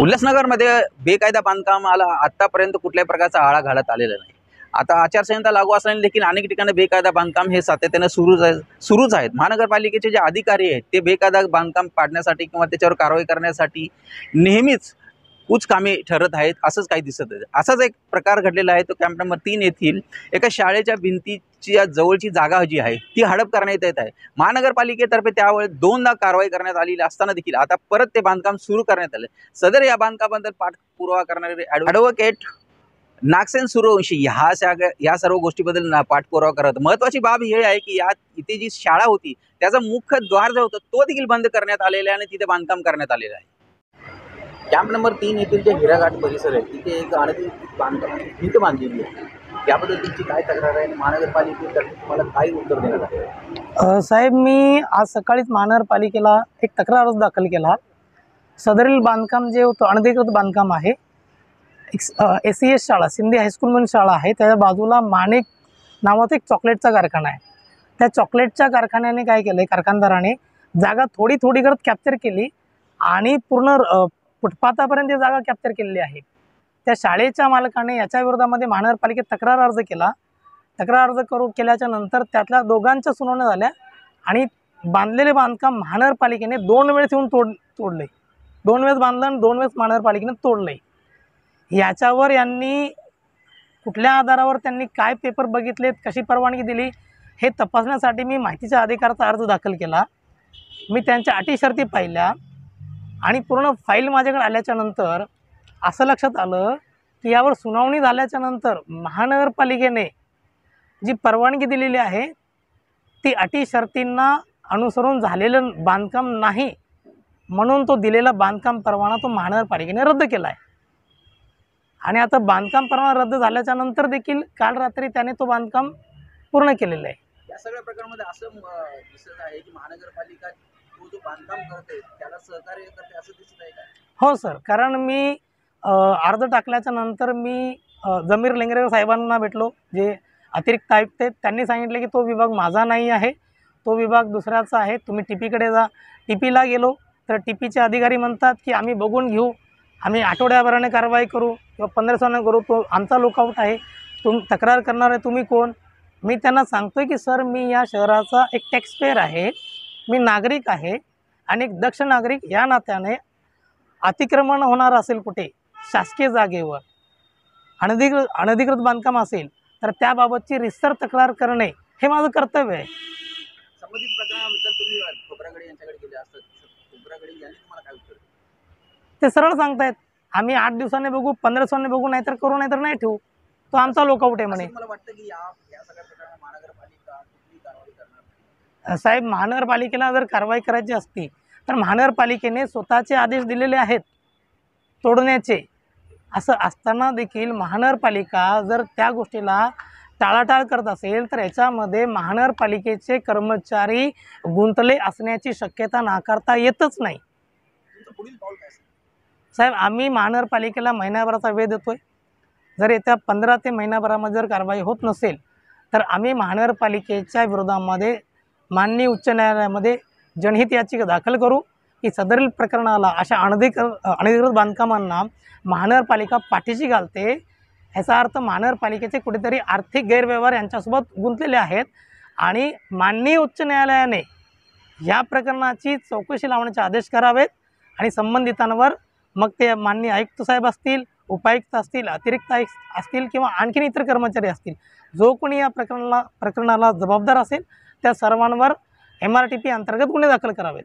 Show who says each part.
Speaker 1: उल्हासनगरमध्ये बेकायदा बांधकामाला आतापर्यंत कुठल्याही प्रकारचा आळा घालत आलेला नाही। आता आचारसंहिता लागू असल्याने देखील अनेक ठिकाणी बेकायदा बांधकाम हे सातत्याने सुरूच आहेत। महानगरपालिकेचे जे अधिकारी आहेत ते बेकायदा बांधकाम पाडण्यासाठी किंवा त्याच्यावर कारवाई करण्यासाठी नेहमीच कामे ठरत आहेत, असंच काही दिसत आहे। असाच एक प्रकार घडलेला आहे तो कॅम्प नंबर 3 येथील एका शाळेच्या भिंतीची जवळची जागा जी आहे ती हडप करण्यात येत आहे। महानगरपालिकेतर्फे त्यावेळी 2दा कारवाई करण्यात आलेली असताना देखील आता परत ते बांधकाम सुरू करण्यात आले। सदर या बांधकामाबद्दल पाठपुरावा करणारे ॲडव्होकेट नागसेन सूर्यवंशी या सर्व गोष्टीबद्दल पाठपुरावा करत। महत्त्वाची बाब ही आहे की इथे जी शाळा होती त्याचा मुख्य द्वार जो होता तो देखील बंद करण्यात आलेला आहे आणि तिथे बांधकाम करण्यात आलेलं आहे। कॅम्प नंबर 3 येथील जे हिराघाट परिसर आहे तिथे एक अनधिकृत बांधकामाची भिंत बांधलेली आहे। याबद्दल तुमची काय तक्रार आहे? महानगरपालिकेतर्फे तुम्हाला काय उत्तर देण्यात आले?
Speaker 2: साहेब, मी आज सकाळीच महानगरपालिकेला एक तक्रार अर्ज दाखल केला। सदरील बांधकाम जे होतं अनधिकृत बांधकाम आहे। SES शाळा सिंधी हायस्कूल म्हणून शाळा आहे, त्याच्या बाजूला माणिक नावाचा एक चॉकलेटचा कारखाना आहे। त्या चॉकलेटच्या कारखान्याने काय केलं, कारखानदाराने जागा थोडी थोडी करत कॅप्चर केली आणि पूर्ण फुटपाथापर्यंत जागा कॅप्चर केलेली आहे। त्या शाळेच्या मालकाने याच्या विरोधामध्ये महानगरपालिकेत तक्रार अर्ज केला। तक्रार अर्ज केल्याच्या नंतर त्यातल्या दोघांच्या सुनावण्या झाल्या आणि बांधलेले बांधकाम महानगरपालिकेने 2 वेळेस येऊन तोडले। 2 वेळेस बांधलं आणि 2 वेळेस महानगरपालिकेने तोडले। याच्यावर यांनी कुठल्या आधारावर त्यांनी काय पेपर बघितलेत, कशी परवानगी दिली हे तपासण्यासाठी मी माहितीच्या अधिकाराचा अर्ज दाखल केला। मी त्यांच्या अटी शर्ती पाहिल्या आणि पूर्ण फाईल माझ्याकडे आल्याच्या नंतर असं लक्षात आलं की यावर सुनावणी झाल्याच्या नंतर महानगरपालिकेने जी परवानगी दिलेली आहे ती अटी शर्तींना अनुसरून झालेलं बांधकाम नाही, म्हणून तो दिलेला बांधकाम परवाना तो महानगरपालिकेने रद्द केला आहे। आणि आता बांधकाम परवाना रद्द झाल्याच्या नंतर देखील काल रात्री त्याने तो बांधकाम पूर्ण केलेलं आहे।
Speaker 1: या सगळ्या प्रकारामध्ये असं दिसत आहे की महानगरपालिका जो बांधकाम करते त्याला सहकार्य करते असं दिसत आहे का?
Speaker 2: हो सर, कारण मी अर्ज टाकल्याच्या नंतर मी जमीर लेंगरेकर साहेबांना भेटलो, जे अतिरिक्त आयुक्त आहेत। त्यांनी सांगितले की तो विभाग माझा नाही आहे, तो विभाग दुसऱ्याचा आहे, तुम्ही TPकडे जा। TPला गेलो तर TPचे अधिकारी म्हणतात की आम्ही बघून घेऊ, आम्ही आठवड्याभराने कारवाई करू किंवा 15 दिवसांनी करू, तो आमचा लुकआउट आहे, तक्रार करणार आहे तुम्ही कोण? मी त्यांना सांगतोय की सर, मी या शहराचा एक टॅक्सपेयर आहे, मी नागरिक आहे आणि एक दक्ष नागरिक या नात्याने अतिक्रमण होणार असेल कुठे शासकीय जागेवर अनधिकृत बांधकाम असेल तर त्याबाबतची रितसर तक्रार करणे हे माझं कर्तव्य आहे।
Speaker 1: संबंधित प्रकरणाबद्दल तुम्ही खोब्रागडे यांच्याकडे गेले असतात, खोब्रागडे यांनी तुम्हाला काय उत्तर दिलं?
Speaker 2: ते सरळ सांगतायत आम्ही 8 दिवसांनी बघू, 15 दिवसांनी बघू, नाहीतर करू नाहीतर नाही ठेवू, तो आमचा लोकआउट आहे म्हणे।
Speaker 1: मला वाटतं की या सगळ्या प्रकरणात महानगरपालिका कुठली कारवाई करणार नाही।
Speaker 2: साहेब, महानगरपालिकेला जर कारवाई करायची असती तर महानगरपालिकेने स्वतःचे आदेश दिलेले आहेत तोडण्याचे। असं असताना देखील महानगरपालिका जर त्या गोष्टीला टाळाटाळ करत असेल तर याच्यामध्ये महानगरपालिकेचे कर्मचारी गुंतले असण्याची शक्यता नाकारता येतच नाही।
Speaker 1: पुढील पाऊल काय
Speaker 2: साहेब, आम्ही महानगरपालिकेला महिनाभराचा वेळ देतोय। जर येत्या 15 ते महिनाभरामध्ये जर कारवाई होत नसेल तर आम्ही महानगरपालिकेच्या विरोधामध्ये माननीय उच्च न्यायालयामध्ये जनहित याचिका दाखल करू की सदरील प्रकरणाला अशा अनधिकृत बांधकामांना महानगरपालिका पाठीशी घालते। याचा अर्थ महानगरपालिकेचे कुठेतरी आर्थिक गैरव्यवहार यांच्यासोबत गुंतलेले आहेत आणि माननीय उच्च न्यायालयाने या प्रकरणाची चौकशी लावण्याचे आदेश करावेत आणि संबंधितांवर, मग ते माननीय आयुक्त साहेब असतील, उपायुक्त असतील, अतिरिक्त आयुक्त असतील किंवा आणखीन इतर कर्मचारी असतील, जो कोणी या प्रकरणाला जबाबदार असेल त्या सर्वांवर MRTP अंतर्गत गुन्हे दाखल करावेत।